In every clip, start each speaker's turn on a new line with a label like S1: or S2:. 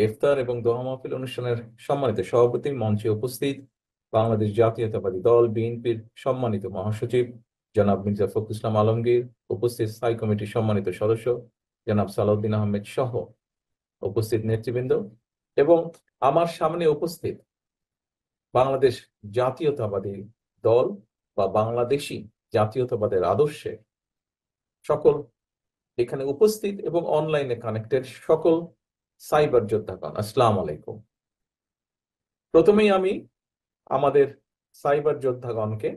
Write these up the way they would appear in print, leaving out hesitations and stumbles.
S1: ইফতার এবং দোয়া মাহফিল অনুষ্ঠানের সম্মানিত সভাপতি, মঞ্চে উপস্থিত বাংলাদেশ জাতীয়তাবাদী দল বিএনপির সম্মানিত মহাসচিব জনাব মির্জা ফখরুল ইসলাম আলমগীর, উপস্থিত স্থায়ী কমিটির সম্মানিত সদস্য জনাব সালাউদ্দিন আহমেদ সহ উপস্থিত নেতৃবৃন্দ এবং আমার সামনে উপস্থিত বাংলাদেশ জাতীয়তাবাদী দল বা বাংলাদেশি জাতীয়তাবাদের আদর্শে সকল এখানে উপস্থিত এবং অনলাইনে কানেক্টেড সকল সাইবার যোদ্ধাগণ, আসসালামু আলাইকুম। প্রথমেই আমি আমাদের সাইবার যোদ্ধাগণকে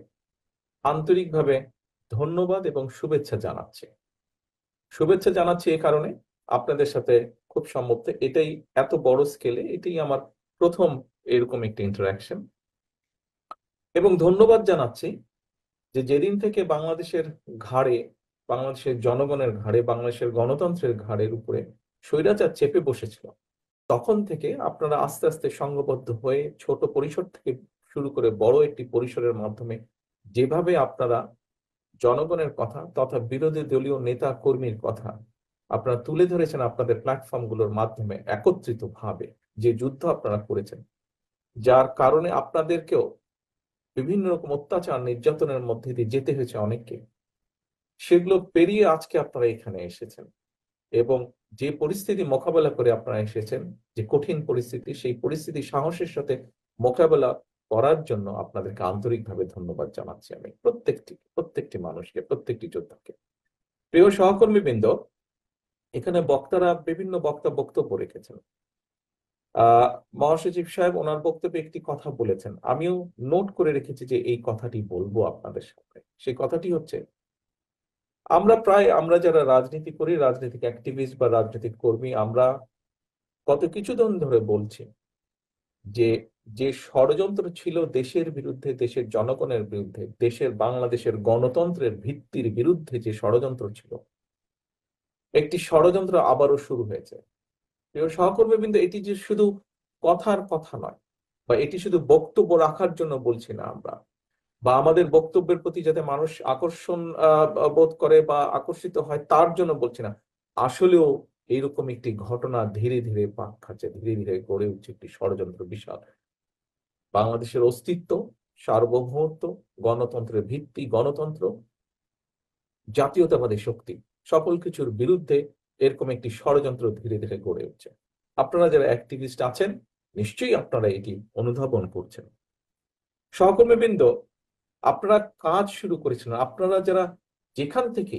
S1: আন্তরিকভাবে ধন্যবাদ এবং শুভেচ্ছা জানাচ্ছি এ কারণে আপনাদের সাথে খুব সম্ভবত এটাই এত বড় স্কেলে এটাই আমার প্রথম এরকম একটা ইন্টারাকশন, এবং ধন্যবাদ জানাচ্ছি যে যেদিন থেকে বাংলাদেশের জনগণের ঘাড়ে, বাংলাদেশের গণতন্ত্রের ঘাড়ের উপরে স্বৈরাচার চেপে বসেছিল, তখন থেকে আপনারা আস্তে আস্তে সংঘবদ্ধ হয়ে ছোট পরিসর থেকে শুরু করে বড় একটি পরিসরের মাধ্যমে যেভাবে আপনারা জনগণের কথা তথা বিরোধী দলীয় নেতা কর্মীর কথা আপনারা তুলে ধরেছেন আপনাদের প্ল্যাটফর্মগুলোর মাধ্যমে একত্রিত ভাবে, যে যুদ্ধ আপনারা করেছেন, যার কারণে আপনাদেরকেও বিভিন্ন রকম অত্যাচার নির্যাতনের মধ্যে দিয়ে যেতে হয়েছে অনেককে, সেগুলো পেরিয়ে আজকে আপনারা এখানে এসেছেন এবং যে পরিস্থিতি মোকাবেলা করে আপনারা এসেছেন, যে কঠিন পরিস্থিতি, সেই পরিস্থিতি সাহসের সাথে মোকাবেলা করার জন্য আপনাদেরকে আন্তরিকভাবে ধন্যবাদ জানাচ্ছি আমি প্রত্যেকটি মানুষকে, প্রত্যেকটি যোদ্ধাকে। প্রিয় সহকর্মীবৃন্দ, এখানে বক্তারা বিভিন্ন বক্তব্য রেখেছেন। মহাসচিব সাহেব ওনার বক্তব্যে একটি কথা বলেছেন, আমিও নোট করে রেখেছি যে এই কথাটি বলবো আপনাদের সামনে। সেই কথাটি হচ্ছে, আমরা যারা রাজনীতি করি, রাজনৈতিক অ্যাক্টিভিস্ট বা রাজনৈতিক কর্মী, আমরা কত কিছুদিন ধরে বলছি যে যে ষড়যন্ত্র ছিল দেশের বিরুদ্ধে, দেশের জনগণের বিরুদ্ধে, বাংলাদেশের গণতন্ত্রের ভিত্তির বিরুদ্ধে যে ষড়যন্ত্র ছিল, একটি ষড়যন্ত্র আবারও শুরু হয়েছে। প্রিয় সহকর্মীবৃন্দ, এটি যে শুধু কথার কথা নয়, বা এটি শুধু বক্তব্য রাখার জন্য বলছি না আমরা, বা আমাদের বক্তব্যের প্রতি যাতে মানুষ আকর্ষণ বোধ করে বা আকর্ষিত হয় তার জন্য বলছি না। আসলেও এইরকম একটি ঘটনা ধীরে ধীরে পাক খাচ্ছে, ধীরে ধীরে গড়ে উঠছে একটি ষড়যন্ত্র বিশাল। বাংলাদেশের অস্তিত্ব, সার্বভৌমত্ব, গণতন্ত্রের ভিত্তি, গণতন্ত্র, জাতীয়তাবাদী শক্তি, সকল কিছুর বিরুদ্ধে এরকম একটি ষড়যন্ত্র ধীরে ধীরে গড়ে উঠছে। আপনারা যারা অ্যাক্টিভিস্ট আছেন, নিশ্চয়ই আপনারা এটি অনুধাবন করছেন। সহকর্মীবৃন্দ, আপনারা কাজ শুরু করেছেন, আপনারা যারা যেখান থেকে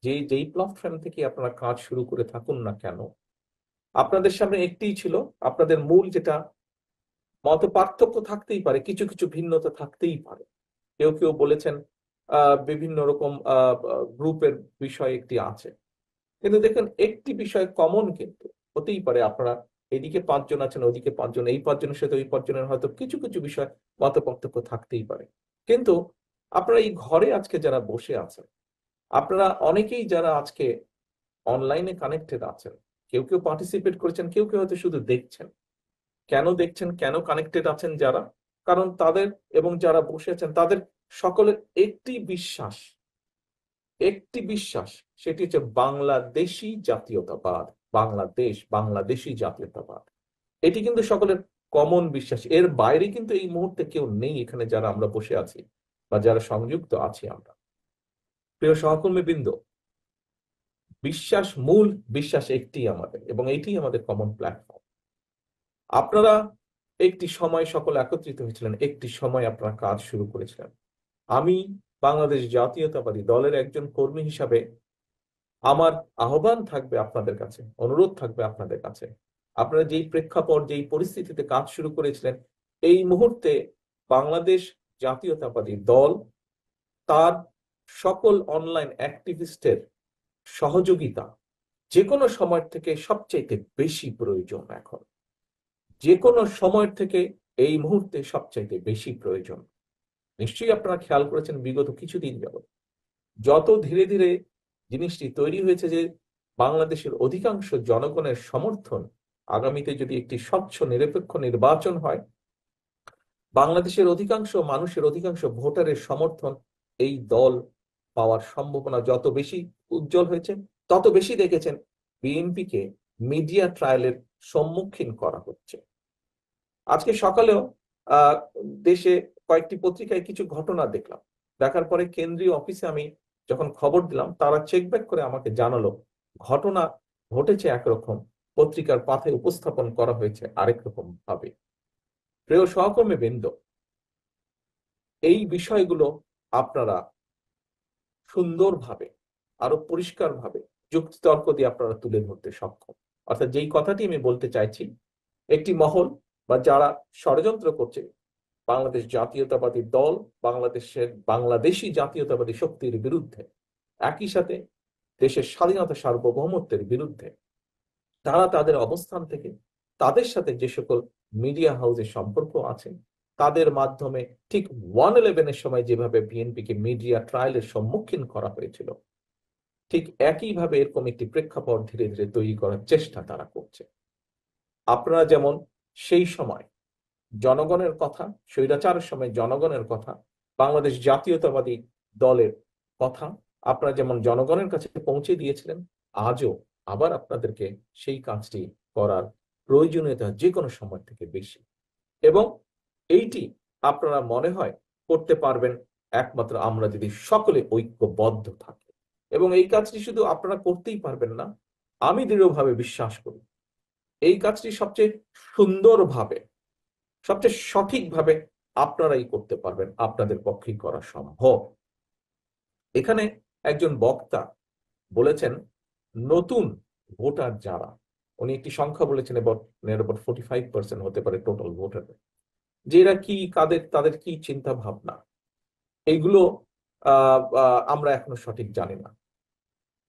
S1: যেই প্ল্যাটফর্ম থেকে আপনারা কাজ শুরু করে থাকুন না কেন, আপনাদের সামনে একটিই ছিল, আপনাদের মূল যেটা মত পার্থক্য থাকতেই পারে, কিছু কিছু ভিন্নতা থাকতেই পারে। কেউ কেউ বলেছেন বিভিন্ন রকম গ্রুপের বিষয় একটি আছে, কিন্তু দেখেন একটি বিষয় কমন কিন্তু হতেই পারে। আপনারা এদিকে 5 জন আছেন, ওদিকে 5 জন, এই 5 জনের সাথে ওই 5 জনের হয়তো কিছু কিছু বিষয় মত পার্থক্য থাকতেই পারে, কিন্তু আপনারা এই ঘরে আজকে যারা বসে আছেন, আপনারা অনেকেই যারা আজকে অনলাইনে কানেক্টেড আছেন, কেউ কেউ পার্টিসিপেট করেছেন, কেউ কেউ হয়তো শুধু দেখছেন। কেন দেখছেন, কেন কানেক্টেড আছেন যারা? কারণ তাদের এবং যারা বসে আছেন তাদের সকলের একটি বিশ্বাস, সেটি হচ্ছে বাংলাদেশি জাতীয়তাবাদ। বাংলাদেশি জাতীয়তাবাদ, এটি কিন্তু সকলের কমন বিশ্বাস। এর বাইরে কিন্তু এই মুহূর্তে কেউ নেই এখানে যারা আমরা বসে আছি বা যারা সংযুক্ত আছি আমরা। প্রিয় সহকর্মীবৃন্দ, মূল বিশ্বাস একটি আমাদের, এবং এটি আমাদের কমন প্ল্যাটফর্ম। আপনারা একটি সময় সকল একত্রিত হয়েছিলেন, একটি সময় আপনারা কাজ শুরু করেছিলেন। আমি বাংলাদেশ জাতীয়তাবাদী দলের একজন কর্মী হিসাবে আমার আহ্বান থাকবে আপনাদের কাছে, অনুরোধ থাকবে আপনাদের কাছে, আপনারা যেই প্রেক্ষাপট, যেই পরিস্থিতিতে কাজ শুরু করেছিলেন, এই মুহূর্তে বাংলাদেশ জাতীয়তাবাদী দল তার সকল অনলাইন অ্যাক্টিভিস্টের সহযোগিতা যে কোনো সময় থেকে সবচেয়ে বেশি প্রয়োজন। এখন যে কোনো সময় থেকে এই মুহূর্তে সবচাইতে বেশি প্রয়োজন। নিশ্চয়ই আপনারা খেয়াল করেছেন বিগত কিছুদিন যাবত যত ধীরে ধীরে জিনিসটি তৈরি হয়েছে, যে বাংলাদেশের অধিকাংশ জনগণের সমর্থন, আগামীতে যদি একটি স্বচ্ছ নিরপেক্ষ নির্বাচন হয়, বাংলাদেশের অধিকাংশ ভোটারের সমর্থন এই দল পাওয়ার সম্ভাবনা যত বেশি উজ্জ্বল হয়েছে, তত বেশি দেখেছেন বিএনপিকে মিডিয়া ট্রায়ালের সম্মুখীন করা হচ্ছে। আজকে সকালেও আহ দেশে কয়েকটি পত্রিকায় কিছু ঘটনা দেখলাম। দেখার পরে কেন্দ্রীয় অফিসে আমি যখন খবর দিলাম, তারা চেক ব্যাক করে আমাকে জানালো ঘটনা ঘটেছে একরকম, পত্রিকার পাতায় উপস্থাপন করা হয়েছে আরেক রকম ভাবে। প্রিয় সহকর্মী বৃন্দ, এই বিষয়গুলো আপনারা সুন্দরভাবে, আরো পরিষ্কারভাবে যুক্তিতর্ক দিয়ে আপনারা তুলে ধরতে সক্ষম। অর্থাৎ যেই কথাটি আমি বলতে চাইছি, একটি মহল বা যারা ষড়যন্ত্র করছে বাংলাদেশ জাতীয়তাবাদী দল, বাংলাদেশি জাতীয়তাবাদী শক্তির বিরুদ্ধে, একই সাথে দেশের স্বাধীনতা সার্বভৌমত্বের বিরুদ্ধে, তারা তাদের অবস্থান থেকে তাদের সাথে যে সকল মিডিয়া হাউসের সম্পর্ক আছে তাদের মাধ্যমে ঠিক 111-এর সময় যেভাবে বিএনপিকে মিডিয়া ট্রায়ালের সম্মুখীন করা হয়েছিল, ঠিক একইভাবে এরকম একটি প্রেক্ষাপট ধীরে ধীরে তৈরি করার চেষ্টা তারা করছে। আপনারা যেমন সেই সময় জনগণের কথা, স্বৈরাচারের সময় জনগণের কথা, বাংলাদেশ জাতীয়তাবাদী দলের কথা আপনারা যেমন জনগণের কাছে পৌঁছে দিয়েছিলেন, আজও আবার আপনাদেরকে সেই কাজটি করার প্রয়োজনীয়তা যে কোনো সময় থেকে বেশি। এবং এইটি আপনারা মনে হয় করতে পারবেন একমাত্র আমরা যদি সকলে ঐক্যবদ্ধ থাকি। এবং এই কাজটি শুধু আপনারা করতেই পারবেন না, আমি দৃঢ়ভাবে বিশ্বাস করি এই কাজটি সবচেয়ে সুন্দরভাবে, সবচেয়ে সঠিকভাবে আপনারাই করতে পারবেন, আপনাদের পক্ষেই করা সম্ভব। এখানে একজন বক্তা বলেছেন নতুন ভোটার যারা, উনি একটি সংখ্যা বলেছেন এবার 45% হতে পারে টোটাল ভোটার, যে এরা কি তাদের কি চিন্তা ভাবনা, এইগুলো আমরা এখনো সঠিক জানি না।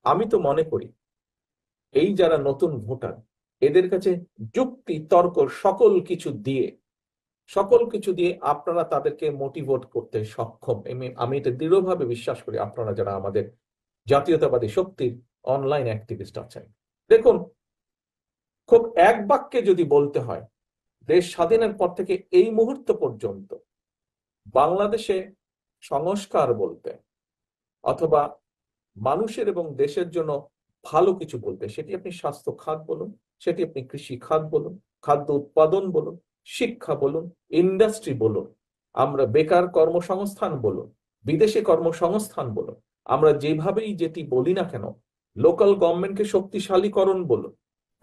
S1: আমি তো মনে করি এই যারা নতুন ভোটার, এদের কাছে যুক্তি তর্ক সকল কিছু দিয়ে আপনারা তাদেরকে মোটিভেট করতে সক্ষম। আমি এটা দৃঢ়ভাবে বিশ্বাস করি। আপনারা যারা আমাদের জাতীয়তাবাদী শক্তির অনলাইন অ্যাক্টিভিস্ট আছেন, দেখুন, খুব এক বাক্যে যদি বলতে হয়, দেশ স্বাধীনের পর থেকে এই মুহূর্ত পর্যন্ত বাংলাদেশে সংস্কার বলতে অথবা মানুষের এবং দেশের জন্য ভালো কিছু বলতে, সেটি আপনি স্বাস্থ্য খাত বলুন, সেটি আপনি কৃষি খাত বলুন, খাদ্য উৎপাদন বলুন, শিক্ষা বলুন, ইন্ডাস্ট্রি বলুন, আমরা বেকার কর্মসংস্থান বলুন, বিদেশে কর্মসংস্থান বলুন, আমরা যেভাবেই যেটি বলি না কেন, লোকাল গভর্নমেন্টকে শক্তিশালীকরণ বলুন,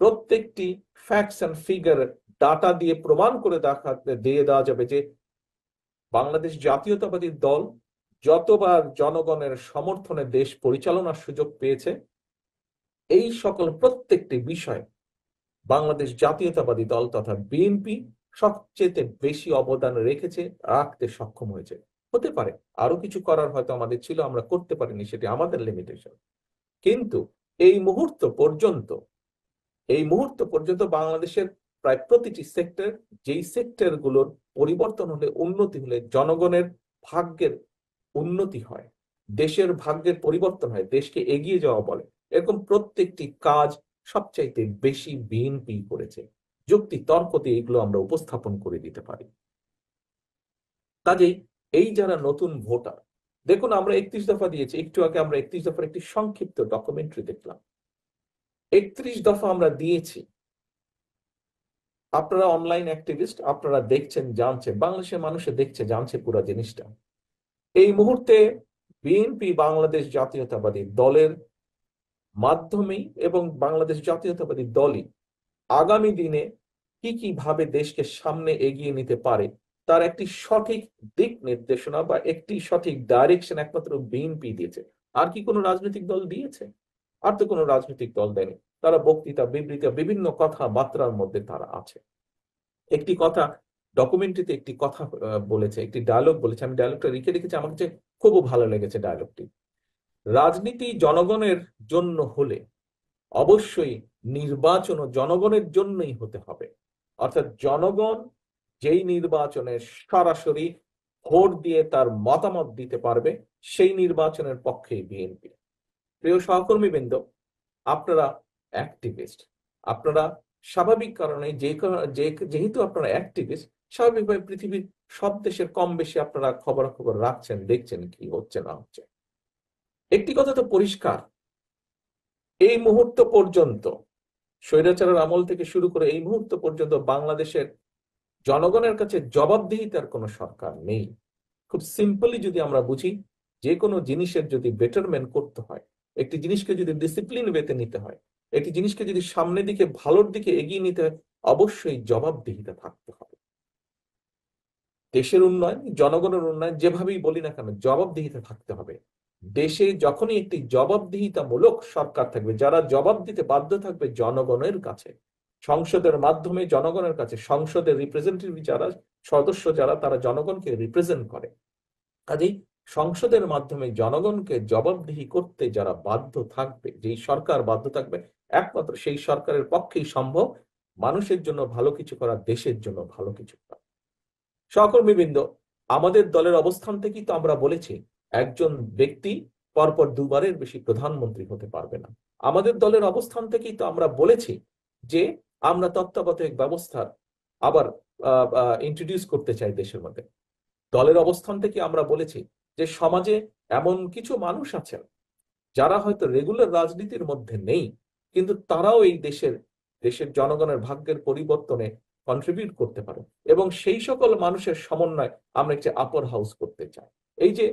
S1: প্রত্যেকটি ফ্যাক্টস অ্যান্ড ফিগার ডাটা দিয়ে প্রমাণ করে দিয়ে দেওয়া যাবে যে বাংলাদেশ জাতীয়তাবাদী দল যতবার জনগণের সমর্থনে দেশ পরিচালনার সুযোগ পেয়েছে, এই সকল প্রত্যেকটি বিষয় বাংলাদেশ জাতীয়তাবাদী দল তথা বিএনপি সবচেয়ে বেশি অবদান রাখতে সক্ষম হয়েছে। হতে পারে আরো কিছু করার হয়তো আমাদের ছিল, আমরা করতে পারিনি, সেটি আমাদের লিমিটেশন। কিন্তু এই মুহূর্ত পর্যন্ত বাংলাদেশের প্রায় প্রতিটি সেক্টর, যেই সেক্টর গুলোর পরিবর্তন হলে, উন্নতি হলে জনগণের ভাগ্যের উন্নতি হয়, দেশের ভাগ্যের পরিবর্তন হয়, দেশকে এগিয়ে যাওয়া বলে, এরকম প্রত্যেকটি কাজ সবচাইতে বেশি বিএনপি করেছে। যুক্তি তর্ক দিয়ে এগুলো আমরা উপস্থাপন করে দিতে পারি। কাজেই এই যারা নতুন ভোটার, দেখুন আমরা 31 দফা দিয়েছি, একটু আগে আমরা 31 দফার একটি সংক্ষিপ্ত ডকুমেন্টারি দেখলাম। 31 দফা আমরা দিয়েছি, আপনারা অনলাইন অ্যাক্টিভিস্ট, আপনারা দেখছেন, জানছেন, বাংলাদেশের মানুষে দেখছে, জানছে পুরো জিনিসটা। এই মুহূর্তে বিএনপি বাংলাদেশ জাতীয়তাবাদী দলের মাধ্যমেই এবং বাংলাদেশ জাতীয়তাবাদী দলই আগামী দিনে কি ভাবে দেশকে সামনে এগিয়ে নিতে পারে তার একটি সঠিক দিক নির্দেশনা বা একটি সঠিক ডাইরেকশন একমাত্র বিএনপি দিয়েছে। আর কি কোনো রাজনৈতিক দল দিয়েছে? আর তো কোনো রাজনৈতিক দল দেয়নি। তারা বক্তৃতা, বিবৃতি, বিভিন্ন কথাবার্তার মধ্যে তারা আছে। একটি কথা ডকুমেন্টারিতে একটি কথা বলেছে, একটি ডায়লগ বলেছে, আমি ডায়লগটা লিখে রেখেছি, আমার কাছে খুব ভালো লেগেছে ডায়লগটি। রাজনীতি জনগণের জন্য হলে অবশ্যই নির্বাচনও জনগণের জন্যই হতে হবে। অর্থাৎ জনগণ যেই নির্বাচনে সরাসরি ভোট দিয়ে তার মতামত দিতে পারবে, সেই নির্বাচনের পক্ষেই বিএনপি। প্রিয় সহকর্মীবৃন্দ, আপনারা অ্যাক্টিভিস্ট, আপনারা স্বাভাবিক কারণে যেহেতু আপনারা অ্যাক্টিভিস্ট, স্বাভাবিকভাবে পৃথিবীর সব দেশের কম বেশি আপনারা খবরাখবর রাখছেন, দেখছেন কি হচ্ছে না হচ্ছে। একটি কথা তো পরিষ্কার, এই মুহূর্ত পর্যন্ত স্বৈরাচারের আমল থেকে শুরু করে এই মুহূর্ত পর্যন্ত বাংলাদেশের জনগণের কাছে জবাবদিহিতার কোনো সরকার নেই। খুব সিম্পলি যদি আমরা বুঝি, যে কোনো জিনিসের যদি বেটারমেন্ট করতে হয়, একটি জিনিসকে যদি ডিসিপ্লিন ওয়েতে নিতে হয়, একটি জিনিসকে যদি সামনের দিকে ভালোর দিকে এগিয়ে নিতে হয়, অবশ্যই জবাবদিহিতা থাকতে হবে। দেশের উন্নয়ন, জনগণের উন্নয়ন, যেভাবেই বলি না কেন, জবাবদিহিতা থাকতে হবে। দেশে যখনই একটি জবাবদিহিতামূলক সরকার থাকবে, যারা জবাব দিতে বাধ্য থাকবে জনগণের কাছে, সংসদের মাধ্যমে জনগণের কাছে, সংসদের রিপ্রেজেন্টেটিভ যারা, সদস্য যারা, তারা জনগণকে রিপ্রেজেন্ট করে, কাজেই সংসদের মাধ্যমে জনগণকে জবাবদিহি করতে যারা বাধ্য থাকবে, যেই সরকার বাধ্য থাকবে, একমাত্র সেই সরকারের পক্ষেই সম্ভব মানুষের জন্য ভালো কিছু করা, দেশের জন্য ভালো কিছু করা। সহকর্মীবৃন্দ, আমাদের দলের অবস্থান থেকেই তো আমরা বলেছি একজন ব্যক্তি পরপর দুবারের বেশি প্রধানমন্ত্রী হতে পারবে না। আমাদের দলের অবস্থান থেকেই তো আমরা বলেছি যে আমরা তত্ত্বাবধায়ক ব্যবস্থার আবার ইন্ট্রোডিউস করতে চাই দেশের মধ্যে। দলের অবস্থান থেকে আমরা বলেছি যে সমাজে এমন কিছু মানুষ আছেন যারা হয়তো রেগুলার রাজনীতির মধ্যে নেই, কিন্তু তারাও এই দেশের দেশের জনগণের ভাগ্যের পরিবর্তনে কন্ট্রিবিউট করতে পারে, এবং সেই সকল মানুষের সমন্বয় আমরা একটি আপার হাউস করতে চাই। এই যে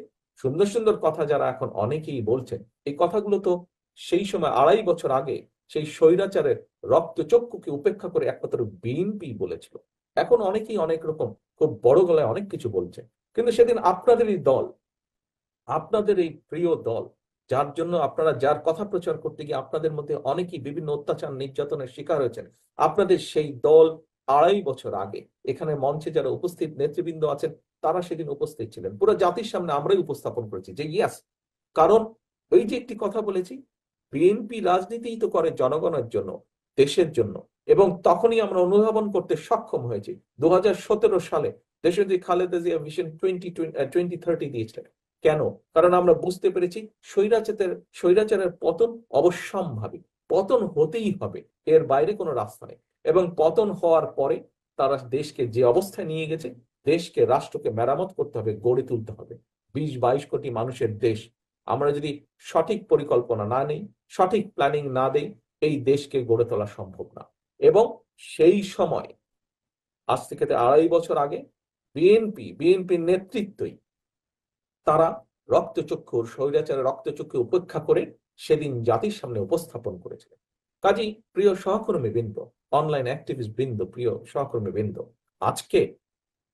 S1: সুন্দর সুন্দর কথা যারা এখন অনেকেই বলছেন, এই কথাগুলো তো সেই সময় 2.5 বছর আগে সেই স্বৈরাচারের রক্তচক্ষুকে উপেক্ষা করে একমাত্র বিএনপি বলেছিল। এখন অনেকেই অনেক রকম খুব বড় গলায় অনেক কিছু বলছে, কিন্তু সেদিন আপনাদেরই দল, আপনাদের এই প্রিয় দল, যার জন্য আপনারা, যার কথা প্রচার করতে গিয়ে আপনাদের মধ্যে অনেকেই বিভিন্ন অত্যাচার নির্যাতনের শিকার হয়েছেন, আপনাদের সেই দল 2.5 বছর আগে এখানে মঞ্চে যারা উপস্থিত নেতৃবৃন্দ আছেন, তারা সেদিন উপস্থিত ছিলেন। পুরো জাতির সামনে আমরাই উপস্থাপন করেছি যে ইয়াস, কারণ ওই যে একটি কথা বলেছি, বিএনপি রাজনীতিই তো করে জনগণের জন্য, দেশের জন্য, এবং তখনই আমরা অনুধাবন করতে সক্ষম হয়েছি। 2017 সালে দেশনেত্রী খালেদা জিয়া ভিশন 2030 দিয়েছিলেন। কেন? কারণ আমরা বুঝতে পেরেছি স্বৈরাচারের পতন অবশ্যম্ভাবী, পতন হতেই হবে, এর বাইরে কোনো রাস্তা নেই। এবং পতন হওয়ার পরে তারা দেশকে যে অবস্থায় নিয়ে গেছে, দেশকে, রাষ্ট্রকে মেরামত করতে হবে, গড়ে তুলতে হবে। 20-22 কোটি মানুষের দেশ, আমরা যদি সঠিক পরিকল্পনা না নেই, সঠিক প্ল্যানিং না দেই, এই দেশকে গড়ে তোলা সম্ভব না। এবং সেই সময়, আজ থেকে 2.5 বছর আগে বিএনপির নেতৃত্বই তারা স্বৈরাচারের রক্তচক্ষু উপেক্ষা করে সেদিন জাতির সামনে উপস্থাপন করেছিলেন। কাজেই প্রিয় সহকর্মী বৃন্দ, অনলাইন অ্যাক্টিভিস্ট বৃন্দ, প্রিয় সহকর্মী বৃন্দ, আজকে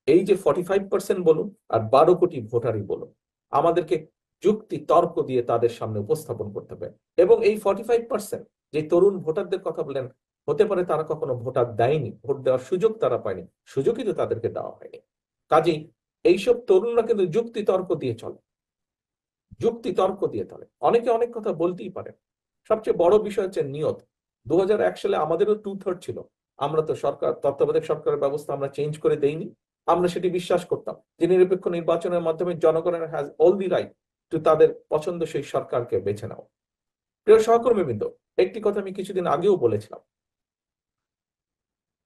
S1: এই যে 45% বলুন আর 12 কোটি ভোটারই বলুন, আমাদেরকে যুক্তি তর্ক দিয়ে তাদের সামনে উপস্থাপন করতে হবে। এবং এই 45% যে তরুণ ভোটারদের কথা বলেন, হতে পারে তারা কখনো ভোটার দেয়নি, ভোট দেওয়ার সুযোগ তারা পায়নি, সুযোগই তো তাদেরকে দেওয়া হয়নি। কাজেই এইসব তরুণরা কিন্তু যুক্তি তর্ক দিয়ে চলে, যুক্তি তর্ক দিয়ে চলে, অনেকে অনেক কথা বলতেই পারে। সবচেয়ে বড় বিষয় হচ্ছে নিয়ত। 2001 সালে আমাদেরও 2/3 ছিল, আমরা তো তত্ত্বাবধায়ক সরকারের ব্যবস্থা আমরা চেঞ্জ করে দেইনি। আমরা সেটি বিশ্বাস করতাম যে নিরপেক্ষ নির্বাচনের মাধ্যমে জনগণের has all the right two তাদের পছন্দ সেই সরকারকে বেছে নাও। প্রিয় সহকর্মীবৃন্দ, একটি কথা আমি কিছুদিন আগেও বলেছিলাম,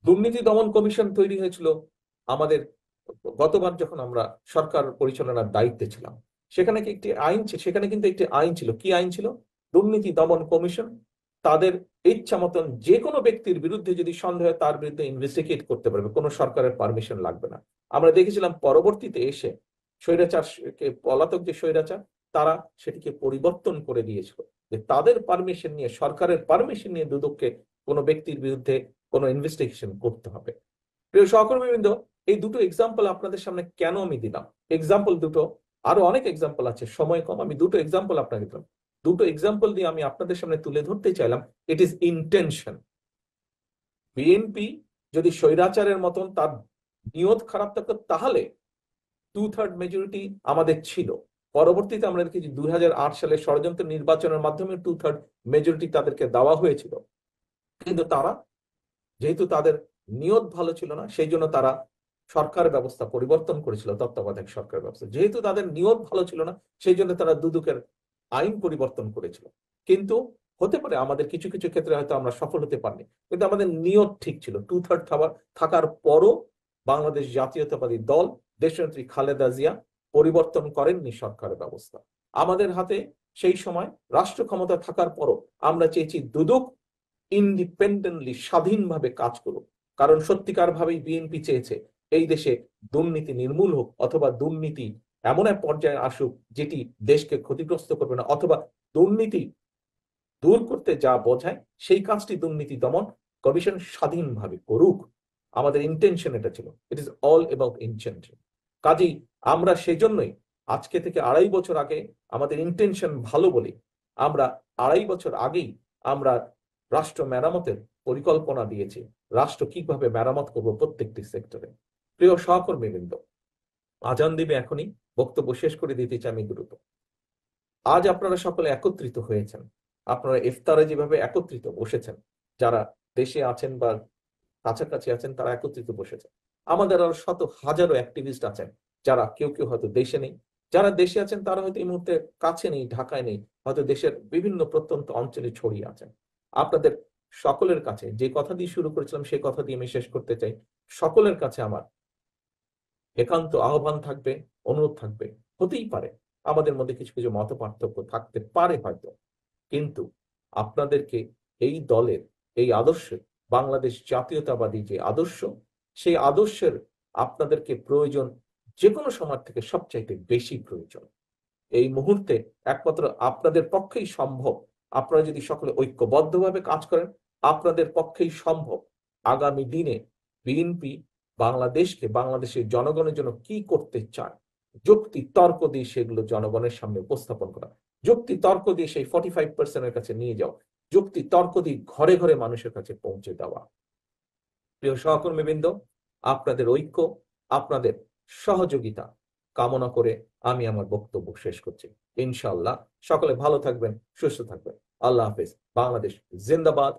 S1: দুর্নীতি দমন কমিশন তৈরি হয়েছিল আমাদের গতবার যখন আমরা সরকার পরিচালনার দায়িত্বে ছিলাম। সেখানে কিন্তু একটি আইন ছিল। কি আইন ছিল? দুর্নীতি দমন কমিশন তাদের ইচ্ছা মতন যে কোনো ব্যক্তির বিরুদ্ধে যদি সন্দেহ হয়, তার বিরুদ্ধে ইনভেস্টিগেট করতে পারবে, কোনো সরকারের পারমিশন লাগবে না। আমরা দেখেছিলাম পরবর্তীতে এসে পলাতক যে স্বৈরাচার, তারা সেটিকে পরিবর্তন করে দিয়েছিল, যে তাদের পারমিশন নিয়ে, সরকারের পারমিশন নিয়ে দুদককে কোনো ব্যক্তির বিরুদ্ধে কোনো ইনভেস্টিগেশন করতে হবে। প্রিয় সহকর্মীবৃন্দ, এই দুটো এক্সাম্পল আপনাদের সামনে কেন আমি দিলাম? এক্সাম্পল দুটো, আরো অনেক এক্সাম্পল আছে, সময় কম, আমি দুটো এক্সাম্পল আপনাকে দিলাম। দুটো এক্সাম্পল দিয়ে আমি আপনাদের সামনে তুলে ধরতে চাইলাম, ইট ইজ ইন্টেনশন। বিএনপি যদি স্বৈরাচারের মতন তার নিয়ত খারাপ থাকতো, তাহলে 2/3 মেজরিটি আমাদের ছিল। পরবর্তীতে আমরা দেখেছি 2008 সালে ষড়যন্ত্র নির্বাচনের মাধ্যমে 2/3 মেজরিটি তাদেরকে দেওয়া হয়েছিল। কিন্তু তারা, যেহেতু তাদের নিয়ত ভালো ছিল না, সেই জন্য তারা সরকার ব্যবস্থা পরিবর্তন করেছিল, তত্ত্বাবধায়ক সরকার ব্যবস্থা। যেহেতু তাদের নিয়ত ভালো ছিল না, সেই জন্য তারা দুদকের আইন পরিবর্তন করেছিল। কিন্তু হতে পারে আমাদের কিছু কিছু ক্ষেত্রে হয়তো আমরা সফল হতে পারিনি, কিন্তু আমাদের নিয়ত ঠিক ছিল। 2/3 থাকার পরও বাংলাদেশ জাতীয়তাবাদী দল, দেশনেত্রী খালেদা জিয়া পরিবর্তন করেননি সরকার ব্যবস্থা। আমাদের হাতে সেই সময় রাষ্ট্র ক্ষমতা থাকার পরও আমরা চেয়েছি দুদক ইন্ডিপেন্ডেন্টলি স্বাধীনভাবে কাজ করুক। কারণ সত্যিকার ভাবেই বিএনপি চেয়েছে এই দেশে দুর্নীতি নির্মূল হোক, অথবা দুর্নীতি এমন এক পর্যায়ে আসুক যেটি দেশকে ক্ষতিগ্রস্ত করবে না, অথবা দুর্নীতি দূর করতে যা বোঝায় সেই কাজটি দুর্নীতি দমন কমিশন স্বাধীনভাবে করুক। আমাদের ইন্টেনশন এটা ছিল। It is all about intention. কাজেই আমরা সেজন্যই আজকে থেকে 2.5 বছর আগে, আমাদের ইন্টেনশন ভালো বলে আমরা 2.5 বছর আগেই আমরা রাষ্ট্র মেরামতের পরিকল্পনা দিয়েছি। রাষ্ট্র কিভাবে মেরামত করবো প্রত্যেকটি সেক্টরে। প্রিয় সহকর্মীবৃন্দ, আজান দিবে এখনই, বক্তব্য শেষ করে দিতে চাই আমি দ্রুত। আজ আপনারা সকলে একত্রিত হয়েছেন। আপনারা ইফতারে যেভাবে একত্রিত বসেছেন, যারা দেশে আছেন বা কাছাকাছি আছেন তারা একত্রিত বসেছেন। আমাদের আরো শত হাজারো অ্যাক্টিভিস্ট আছেন, যারা কেউ কেউ হয়তো দেশে নেই। যারা দেশে আছেন তারা হয়তো এই মুহূর্তে কাছে নেই, ঢাকায় নেই, হয়তো দেশের বিভিন্ন প্রত্যন্ত অঞ্চলে ছড়িয়ে আছেন। আপনাদের সকলের কাছে যে কথা দিয়ে শুরু করেছিলাম সেই কথা দিয়ে আমি শেষ করতে চাই। সকলের কাছে আমার একান্ত আহ্বান থাকবে, অনুরোধ থাকবে। হতেই পারে আমাদের মধ্যে কিছু কিছু মত পার্থক্য থাকতে পারে হয়তো, কিন্তু আপনাদেরকে এই দলের, এই আদর্শের, বাংলাদেশ জাতীয়তাবাদী যে আদর্শ, সেই আদর্শের আপনাদেরকে প্রয়োজন যে কোনো সময় থেকে সবচাইতে বেশি প্রয়োজন। এই মুহূর্তে একমাত্র আপনাদের পক্ষেই সম্ভব, আপনারা যদি সকলে ঐক্যবদ্ধভাবে কাজ করেন, আপনাদের পক্ষেই সম্ভব আগামী দিনে বিএনপি বাংলাদেশকে, বাংলাদেশের জনগণের জন্য কি করতে চায়, যুক্তি তর্ক দিয়ে সেগুলো জনগণের সামনে উপস্থাপন করা, যুক্তি তর্ক দিয়ে সেই 45% কাছে নিয়ে যাওয়া, যুক্তি তর্ক দিয়ে ঘরে ঘরে মানুষের কাছে পৌঁছে দেওয়া। প্রিয় সহকর্মীবৃন্দ, আপনাদের ঐক্য, আপনাদের সহযোগিতা কামনা করে আমি আমার বক্তব্য শেষ করছি। ইনশাআল্লাহ সকলে ভালো থাকবেন, সুস্থ থাকবেন। আল্লাহ হাফেজ। বাংলাদেশ জিন্দাবাদ।